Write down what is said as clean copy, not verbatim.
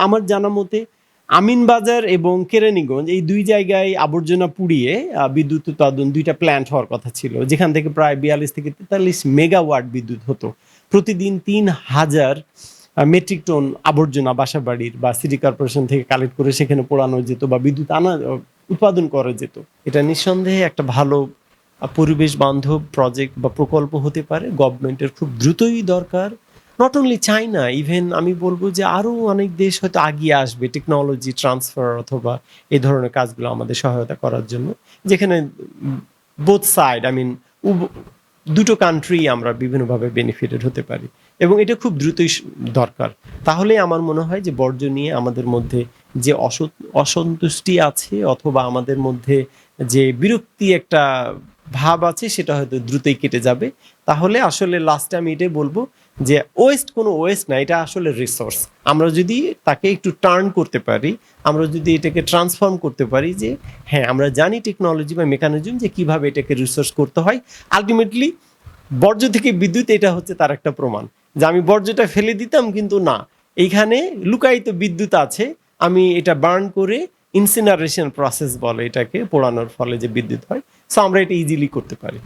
আমার জানা মতে আমিনবাজার এবং কেরানীগঞ্জ এই ২ জায়গায় আবর্জনা পুড়িয়ে বিদ্যুৎ উৎপাদন ২ টা প্ল্যান্ট হওয়ার কথা ছিল। যেখান থেকে প্রায় ৪২ থেকে ৪৩ মেগাওয়াট বিদ্যুৎ হতো। প্রতিদিন ৩,০০০ মেট্রিক টন আবর্জনা বাসাবাড়ির বা সিটি কর্পোরেশন থেকে কালেক্ট করে সেখানে পোড়ানো যেত বা বিদ্যুৎ উৎপাদন করা যেত। এটা নিঃসন্দেহে একটা ভালো পরিবেশ বান্ধব প্রজেক্ট বা প্রকল্প হতে পারে। গভর্নমেন্টের খুব দ্রুতই দরকার। নট অনলি চায়না, ইভেন আমি বলবো যে আরো অনেক দেশ হয়তো আগিয়ে আসবে টেকনোলজি ট্রান্সফার অথবা এই ধরনের কাজগুলো আমাদের সহায়তা করার জন্য, যেখানে বোথ সাইড আই মিন দুটো কান্ট্রি আমরা বিভিন্নভাবে বেনিফিটেড হতে পারি এবং এটা খুব দ্রুতই দরকার। তাহলে আমার মনে হয় যে বর্জ্য নিয়ে আমাদের মধ্যে যে অসন্তুষ্টি আছে অথবা আমাদের মধ্যে যে বিরক্তি একটা ভাব আছে সেটা হয়তো দ্রুতই কেটে যাবে। তাহলে আসলে লাস্টে আমি এটাই বলবো যে ওয়েস্ট কোনো ওয়েস্ট না, এটা আসলে রিসোর্স। আমরা যদি তাকে একটু টার্ন করতে পারি, আমরা যদি এটাকে ট্রান্সফর্ম করতে পারি যে হ্যাঁ আমরা জানি টেকনোলজি বা মেকানিজম যে কিভাবে এটাকে রিসোর্স করতে হয়, আলটিমেটলি বর্জ্য থেকে বিদ্যুৎ এটা হচ্ছে তার একটা প্রমাণ যে আমি বর্জ্যটা ফেলে দিতাম কিন্তু না, এইখানে লুকায়িত বিদ্যুৎ আছে, আমি এটা বার্ন করে ইনসিনারেশন প্রসেস বলে এটাকে, পোড়ানোর ফলে যে বিদ্যুৎ হয়, সো আমরা এটা ইজিলি করতে পারি।